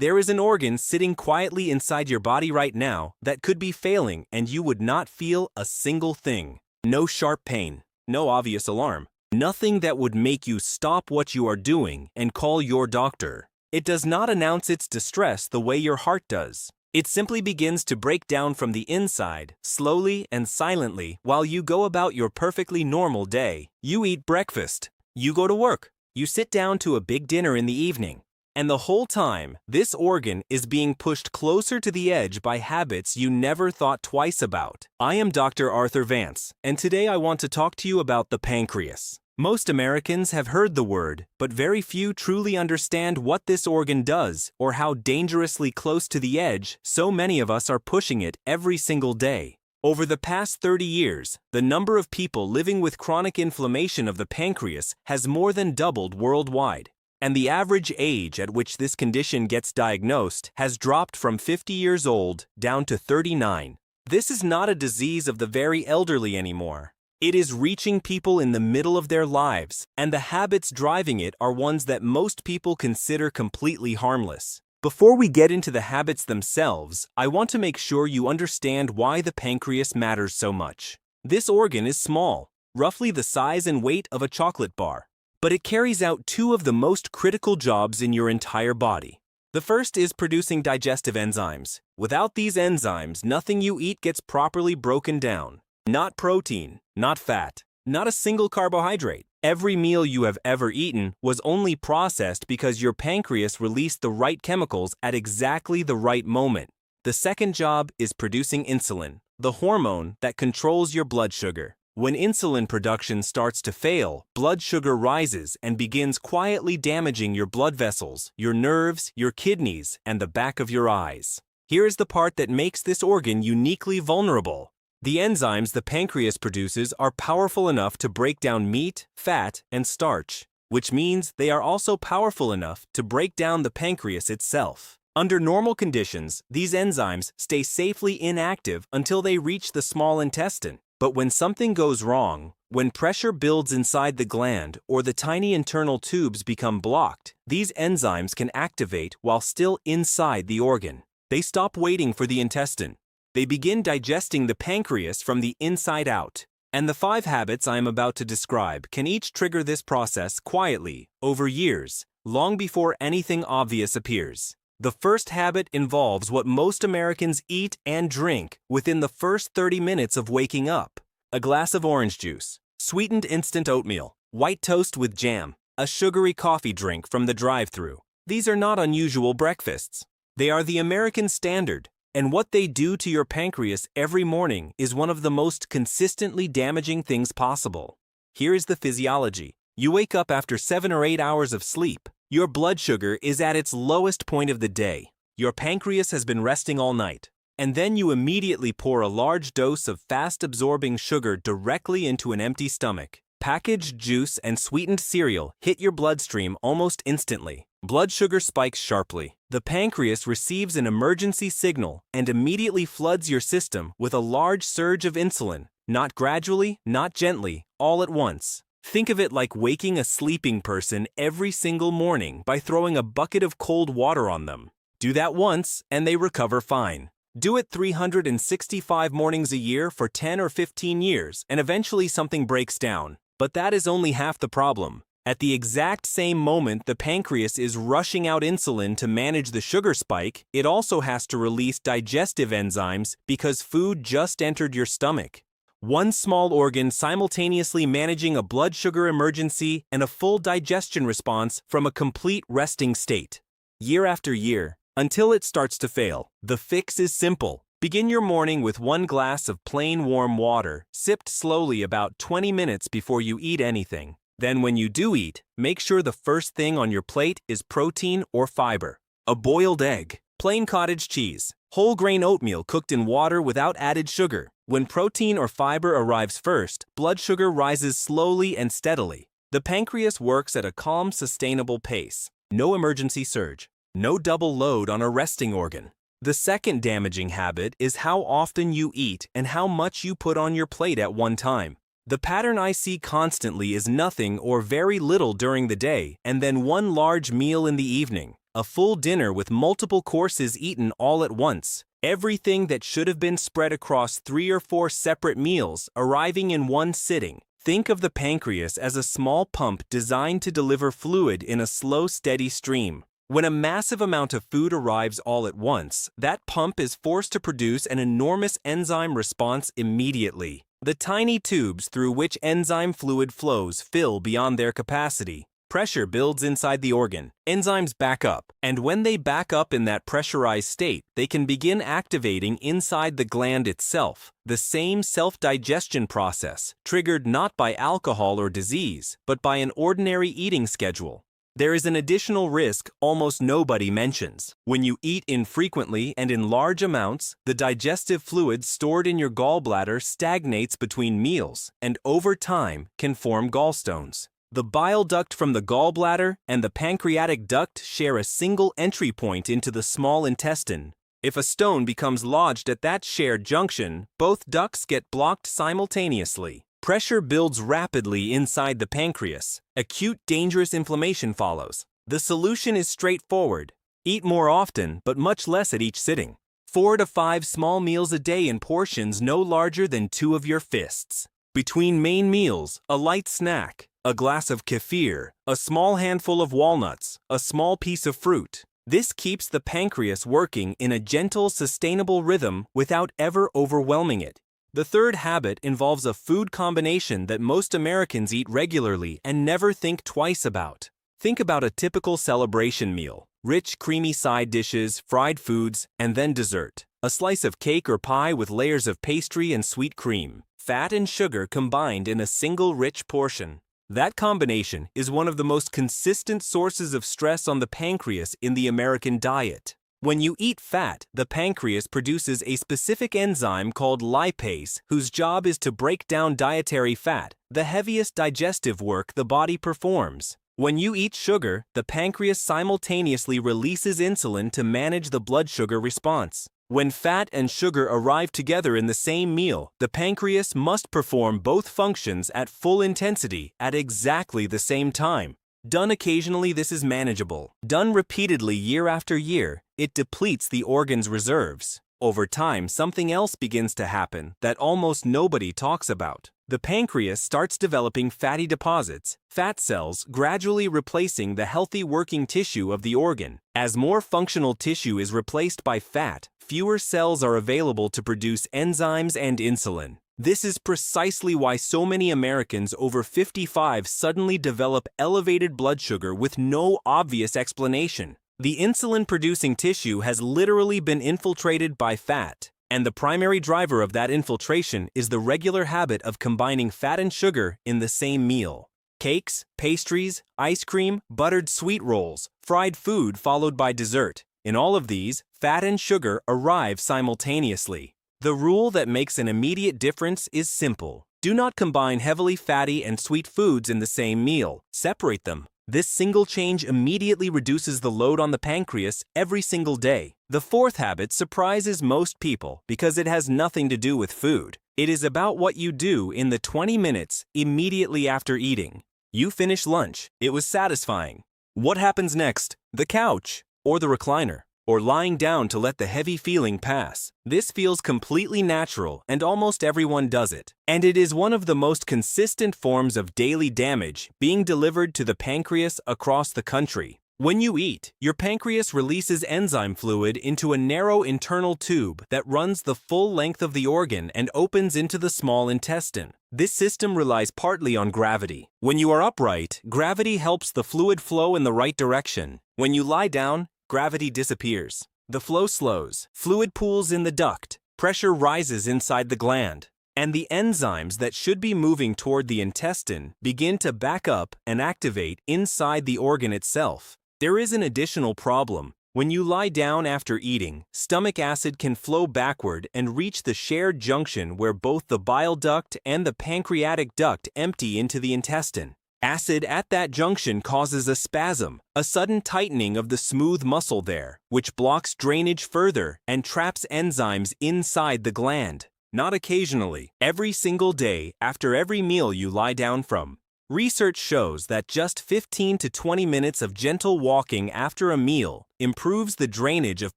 There is an organ sitting quietly inside your body right now that could be failing and you would not feel a single thing. No sharp pain, no obvious alarm, nothing that would make you stop what you are doing and call your doctor. It does not announce its distress the way your heart does. It simply begins to break down from the inside, slowly and silently, while you go about your perfectly normal day. You eat breakfast. You go to work. You sit down to a big dinner in the evening. And the whole time, this organ is being pushed closer to the edge by habits you never thought twice about. I am Dr. Arthur Vance, and today I want to talk to you about the pancreas. Most Americans have heard the word, but very few truly understand what this organ does or how dangerously close to the edge so many of us are pushing it every single day. Over the past 30 years, the number of people living with chronic inflammation of the pancreas has more than doubled worldwide, and the average age at which this condition gets diagnosed has dropped from 50 years old down to 39. This is not a disease of the very elderly anymore. It is reaching people in the middle of their lives, and the habits driving it are ones that most people consider completely harmless. Before we get into the habits themselves, I want to make sure you understand why the pancreas matters so much. This organ is small, roughly the size and weight of a chocolate bar, but it carries out two of the most critical jobs in your entire body. The first is producing digestive enzymes. Without these enzymes, nothing you eat gets properly broken down. Not protein, not fat, not a single carbohydrate. Every meal you have ever eaten was only processed because your pancreas released the right chemicals at exactly the right moment. The second job is producing insulin, the hormone that controls your blood sugar. When insulin production starts to fail, blood sugar rises and begins quietly damaging your blood vessels, your nerves, your kidneys, and the back of your eyes. Here is the part that makes this organ uniquely vulnerable. The enzymes the pancreas produces are powerful enough to break down meat, fat, and starch, which means they are also powerful enough to break down the pancreas itself. Under normal conditions, these enzymes stay safely inactive until they reach the small intestine. But when something goes wrong, when pressure builds inside the gland or the tiny internal tubes become blocked, these enzymes can activate while still inside the organ. They stop waiting for the intestine. They begin digesting the pancreas from the inside out. And the 5 habits I am about to describe can each trigger this process quietly, over years, long before anything obvious appears. The first habit involves what most Americans eat and drink within the first 30 minutes of waking up. A glass of orange juice, sweetened instant oatmeal, white toast with jam, a sugary coffee drink from the drive-thru. These are not unusual breakfasts. They are the American standard. And what they do to your pancreas every morning is one of the most consistently damaging things possible. Here is the physiology. You wake up after 7 or 8 hours of sleep. Your blood sugar is at its lowest point of the day. Your pancreas has been resting all night. And then you immediately pour a large dose of fast-absorbing sugar directly into an empty stomach. Packaged juice and sweetened cereal hit your bloodstream almost instantly. Blood sugar spikes sharply. The pancreas receives an emergency signal and immediately floods your system with a large surge of insulin, not gradually, not gently, all at once. Think of it like waking a sleeping person every single morning by throwing a bucket of cold water on them. Do that once and they recover fine. Do it 365 mornings a year for 10 or 15 years and eventually something breaks down. But that is only half the problem. At the exact same moment the pancreas is rushing out insulin to manage the sugar spike, it also has to release digestive enzymes because food just entered your stomach. One small organ simultaneously managing a blood sugar emergency and a full digestion response from a complete resting state. Year after year, until it starts to fail. The fix is simple. Begin your morning with 1 glass of plain warm water, sipped slowly about 20 minutes before you eat anything. Then when you do eat, make sure the first thing on your plate is protein or fiber. A boiled egg, plain cottage cheese, whole grain oatmeal cooked in water without added sugar. When protein or fiber arrives first, blood sugar rises slowly and steadily. The pancreas works at a calm, sustainable pace. No emergency surge. No double load on a resting organ. The second damaging habit is how often you eat and how much you put on your plate at one time. The pattern I see constantly is nothing or very little during the day and then one large meal in the evening. a full dinner with multiple courses eaten all at once. Everything that should have been spread across 3 or 4 separate meals arriving in one sitting. Think of the pancreas as a small pump designed to deliver fluid in a slow, steady stream. When a massive amount of food arrives all at once, that pump is forced to produce an enormous enzyme response immediately. The tiny tubes through which enzyme fluid flows fill beyond their capacity. Pressure builds inside the organ. Enzymes back up, and when they back up in that pressurized state, they can begin activating inside the gland itself. The same self-digestion process, triggered not by alcohol or disease, but by an ordinary eating schedule. There is an additional risk almost nobody mentions. When you eat infrequently and in large amounts, the digestive fluid stored in your gallbladder stagnates between meals and over time can form gallstones. The bile duct from the gallbladder and the pancreatic duct share a single entry point into the small intestine. If a stone becomes lodged at that shared junction, both ducts get blocked simultaneously. Pressure builds rapidly inside the pancreas. Acute dangerous inflammation follows. The solution is straightforward. Eat more often, but much less at each sitting. 4 to 5 small meals a day in portions no larger than 2 of your fists. Between main meals, a light snack, a glass of kefir, a small handful of walnuts, a small piece of fruit. This keeps the pancreas working in a gentle, sustainable rhythm without ever overwhelming it. The third habit involves a food combination that most Americans eat regularly and never think twice about. Think about a typical celebration meal. Rich, creamy side dishes, fried foods, and then dessert. A slice of cake or pie with layers of pastry and sweet cream. Fat and sugar combined in a single rich portion. That combination is one of the most consistent sources of stress on the pancreas in the American diet. When you eat fat, the pancreas produces a specific enzyme called lipase, whose job is to break down dietary fat, the heaviest digestive work the body performs. When you eat sugar, the pancreas simultaneously releases insulin to manage the blood sugar response. When fat and sugar arrive together in the same meal, the pancreas must perform both functions at full intensity at exactly the same time. Done occasionally, this is manageable. Done repeatedly year after year, it depletes the organ's reserves. Over time, something else begins to happen that almost nobody talks about. The pancreas starts developing fatty deposits, fat cells gradually replacing the healthy working tissue of the organ. As more functional tissue is replaced by fat, fewer cells are available to produce enzymes and insulin. This is precisely why so many Americans over 55 suddenly develop elevated blood sugar with no obvious explanation. The insulin-producing tissue has literally been infiltrated by fat, and the primary driver of that infiltration is the regular habit of combining fat and sugar in the same meal. Cakes, pastries, ice cream, buttered sweet rolls, fried food followed by dessert. In all of these, fat and sugar arrive simultaneously. The rule that makes an immediate difference is simple. Do not combine heavily fatty and sweet foods in the same meal. Separate them. This single change immediately reduces the load on the pancreas every single day. The fourth habit surprises most people because it has nothing to do with food. It is about what you do in the 20 minutes immediately after eating. You finish lunch. It was satisfying. What happens next? The couch, or the recliner, or lying down to let the heavy feeling pass. This feels completely natural, and almost everyone does it. And it is one of the most consistent forms of daily damage being delivered to the pancreas across the country. When you eat, your pancreas releases enzyme fluid into a narrow internal tube that runs the full length of the organ and opens into the small intestine. This system relies partly on gravity. When you are upright, gravity helps the fluid flow in the right direction. When you lie down, gravity disappears. The flow slows, fluid pools in the duct, pressure rises inside the gland, and the enzymes that should be moving toward the intestine begin to back up and activate inside the organ itself. There is an additional problem. When you lie down after eating, stomach acid can flow backward and reach the shared junction where both the bile duct and the pancreatic duct empty into the intestine. Acid at that junction causes a spasm, a sudden tightening of the smooth muscle there, which blocks drainage further and traps enzymes inside the gland. Not occasionally, every single day after every meal you lie down from. Research shows that just 15 to 20 minutes of gentle walking after a meal improves the drainage of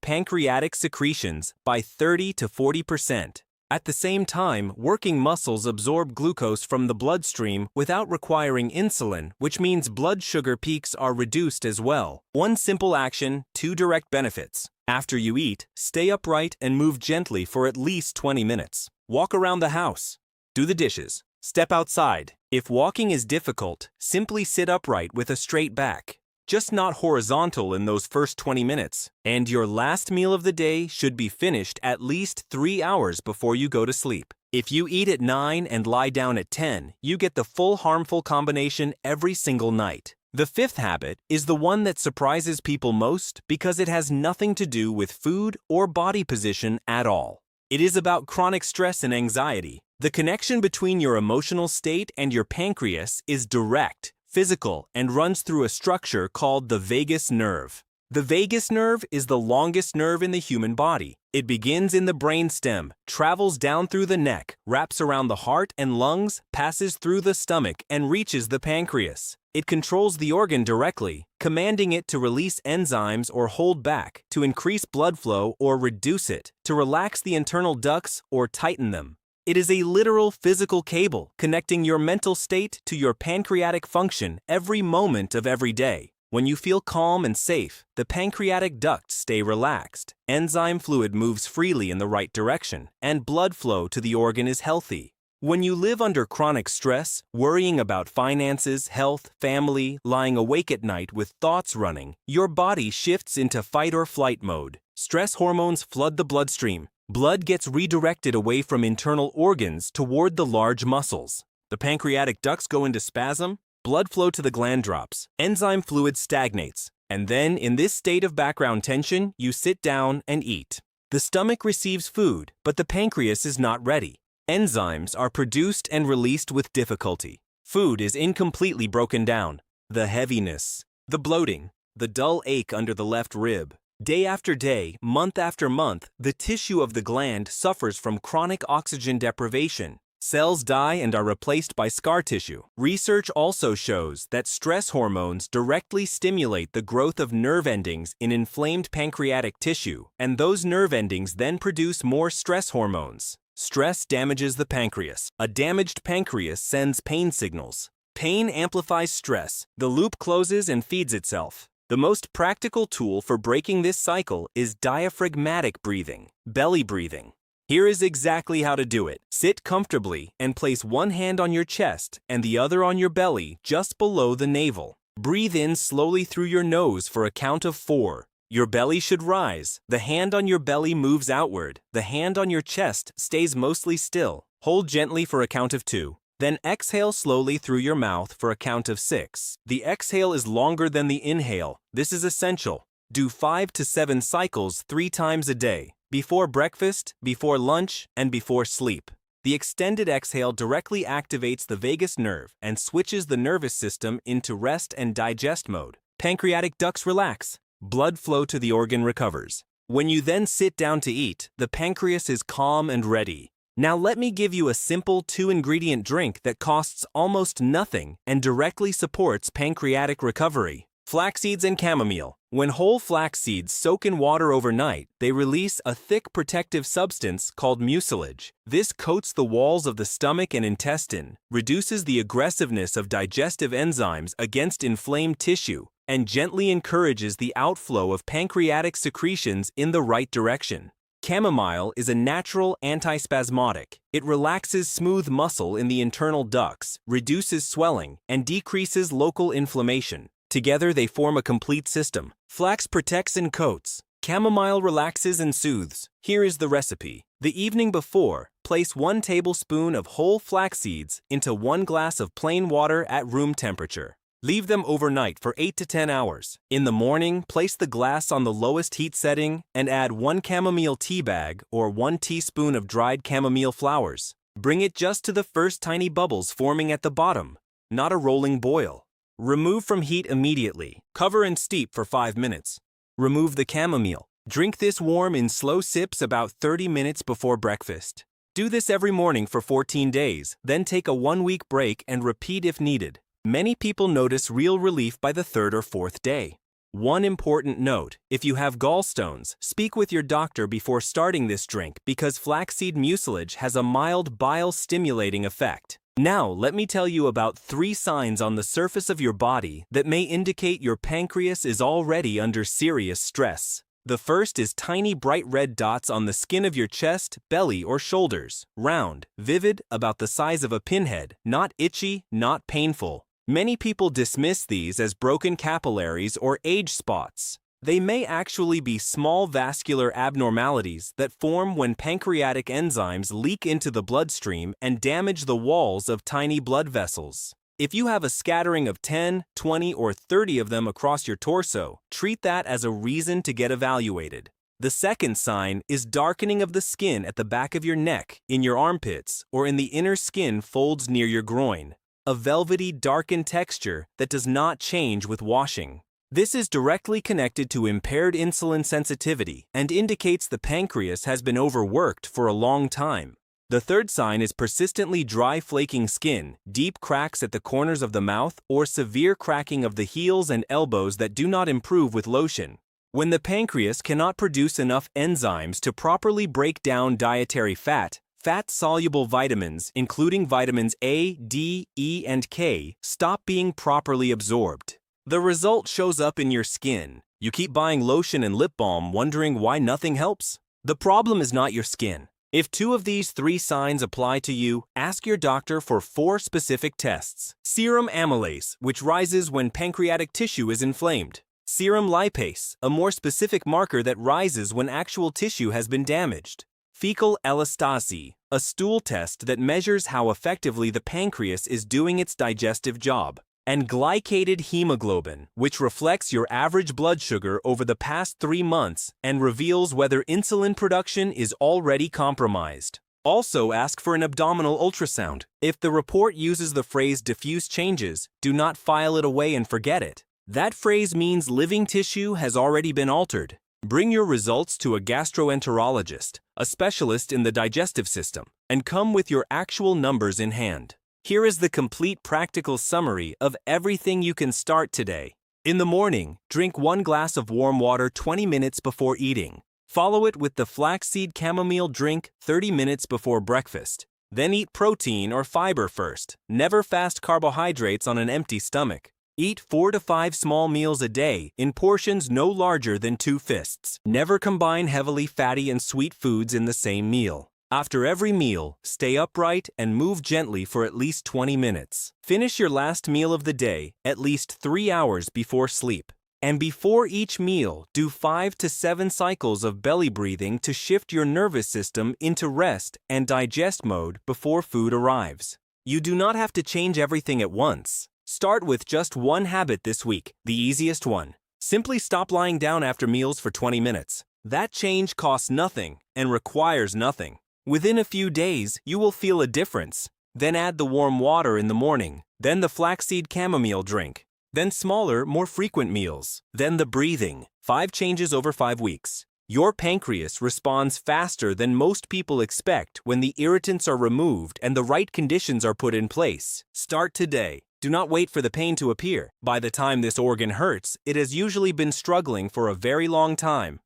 pancreatic secretions by 30 to 40%. At the same time, working muscles absorb glucose from the bloodstream without requiring insulin, which means blood sugar peaks are reduced as well. One simple action, two direct benefits. After you eat, stay upright and move gently for at least 20 minutes. Walk around the house. Do the dishes. Step outside. If walking is difficult, simply sit upright with a straight back. Just not horizontal in those first 20 minutes. And your last meal of the day should be finished at least 3 hours before you go to sleep. If you eat at 9 and lie down at 10, you get the full harmful combination every single night. The fifth habit is the one that surprises people most because it has nothing to do with food or body position at all. It is about chronic stress and anxiety. The connection between your emotional state and your pancreas is direct, physical, and runs through a structure called the vagus nerve. The vagus nerve is the longest nerve in the human body. It begins in the brainstem, travels down through the neck, wraps around the heart and lungs, passes through the stomach, and reaches the pancreas. It controls the organ directly, commanding it to release enzymes or hold back, to increase blood flow or reduce it, to relax the internal ducts or tighten them. It is a literal physical cable connecting your mental state to your pancreatic function every moment of every day. When you feel calm and safe, the pancreatic ducts stay relaxed, enzyme fluid moves freely in the right direction, and blood flow to the organ is healthy. When you live under chronic stress, worrying about finances, health, family, lying awake at night with thoughts running, your body shifts into fight or flight mode. Stress hormones flood the bloodstream. Blood gets redirected away from internal organs toward the large muscles. The pancreatic ducts go into spasm, blood flow to the gland drops, enzyme fluid stagnates, and then in this state of background tension, you sit down and eat. The stomach receives food, but the pancreas is not ready. Enzymes are produced and released with difficulty. Food is incompletely broken down. The heaviness, the bloating, the dull ache under the left rib. Day after day, month after month, the tissue of the gland suffers from chronic oxygen deprivation. Cells die and are replaced by scar tissue. Research also shows that stress hormones directly stimulate the growth of nerve endings in inflamed pancreatic tissue, and those nerve endings then produce more stress hormones. Stress damages the pancreas. A damaged pancreas sends pain signals. Pain amplifies stress. The loop closes and feeds itself. The most practical tool for breaking this cycle is diaphragmatic breathing, belly breathing. Here is exactly how to do it. Sit comfortably and place one hand on your chest and the other on your belly just below the navel. Breathe in slowly through your nose for a count of 4. Your belly should rise. The hand on your belly moves outward. The hand on your chest stays mostly still. Hold gently for a count of 2. Then exhale slowly through your mouth for a count of 6. The exhale is longer than the inhale. This is essential. Do 5 to 7 cycles 3 times a day, before breakfast, before lunch, and before sleep. The extended exhale directly activates the vagus nerve and switches the nervous system into rest and digest mode. Pancreatic ducts relax. Blood flow to the organ recovers. When you then sit down to eat, the pancreas is calm and ready. Now let me give you a simple 2-ingredient drink that costs almost nothing and directly supports pancreatic recovery. Flaxseeds and chamomile. When whole flax seeds soak in water overnight, they release a thick protective substance called mucilage. This coats the walls of the stomach and intestine, reduces the aggressiveness of digestive enzymes against inflamed tissue, and gently encourages the outflow of pancreatic secretions in the right direction. Chamomile is a natural antispasmodic. It relaxes smooth muscle in the internal ducts, reduces swelling, and decreases local inflammation. Together they form a complete system. Flax protects and coats. Chamomile relaxes and soothes. Here is the recipe. The evening before, place 1 tablespoon of whole flax seeds into 1 glass of plain water at room temperature. Leave them overnight for 8 to 10 hours. In the morning, place the glass on the lowest heat setting and add 1 chamomile tea bag or 1 teaspoon of dried chamomile flowers. Bring it just to the first tiny bubbles forming at the bottom, not a rolling boil. Remove from heat immediately. Cover and steep for 5 minutes. Remove the chamomile. Drink this warm in slow sips about 30 minutes before breakfast. Do this every morning for 14 days, then take a 1-week break and repeat if needed. Many people notice real relief by the third or fourth day. One important note: if you have gallstones, speak with your doctor before starting this drink because flaxseed mucilage has a mild bile-stimulating effect. Now, let me tell you about 3 signs on the surface of your body that may indicate your pancreas is already under serious stress. The first is tiny bright red dots on the skin of your chest, belly, or shoulders. Round, vivid, about the size of a pinhead, not itchy, not painful. Many people dismiss these as broken capillaries or age spots. They may actually be small vascular abnormalities that form when pancreatic enzymes leak into the bloodstream and damage the walls of tiny blood vessels. If you have a scattering of 10, 20, or 30 of them across your torso, treat that as a reason to get evaluated. The second sign is darkening of the skin at the back of your neck, in your armpits, or in the inner skin folds near your groin. A velvety, darkened texture that does not change with washing. This is directly connected to impaired insulin sensitivity and indicates the pancreas has been overworked for a long time. The third sign is persistently dry, flaking skin, deep cracks at the corners of the mouth, or severe cracking of the heels and elbows that do not improve with lotion. When the pancreas cannot produce enough enzymes to properly break down dietary fat, fat-soluble vitamins, including vitamins A, D, E, and K, stop being properly absorbed. The result shows up in your skin. You keep buying lotion and lip balm wondering why nothing helps? The problem is not your skin. If 2 of these 3 signs apply to you, ask your doctor for 4 specific tests. Serum amylase, which rises when pancreatic tissue is inflamed. Serum lipase, a more specific marker that rises when actual tissue has been damaged. Fecal elastase, a stool test that measures how effectively the pancreas is doing its digestive job. And glycated hemoglobin, which reflects your average blood sugar over the past 3 months and reveals whether insulin production is already compromised. Also ask for an abdominal ultrasound. If the report uses the phrase diffuse changes, do not file it away and forget it. That phrase means living tissue has already been altered. Bring your results to a gastroenterologist, a specialist in the digestive system, and come with your actual numbers in hand. Here is the complete practical summary of everything you can start today. In the morning, drink 1 glass of warm water 20 minutes before eating. Follow it with the flaxseed chamomile drink 30 minutes before breakfast. Then eat protein or fiber first. Never fast carbohydrates on an empty stomach. Eat 4 to 5 small meals a day in portions no larger than 2 fists. Never combine heavily fatty and sweet foods in the same meal. After every meal, stay upright and move gently for at least 20 minutes. Finish your last meal of the day at least 3 hours before sleep. And before each meal, do 5 to 7 cycles of belly breathing to shift your nervous system into rest and digest mode before food arrives. You do not have to change everything at once. Start with just 1 habit this week, the easiest one. Simply stop lying down after meals for 20 minutes. That change costs nothing and requires nothing. Within a few days, you will feel a difference. Then add the warm water in the morning, then the flaxseed chamomile drink, then smaller, more frequent meals, then the breathing. 5 changes over 5 weeks. Your pancreas responds faster than most people expect when the irritants are removed and the right conditions are put in place. Start today. Do not wait for the pain to appear. By the time this organ hurts, it has usually been struggling for a very long time.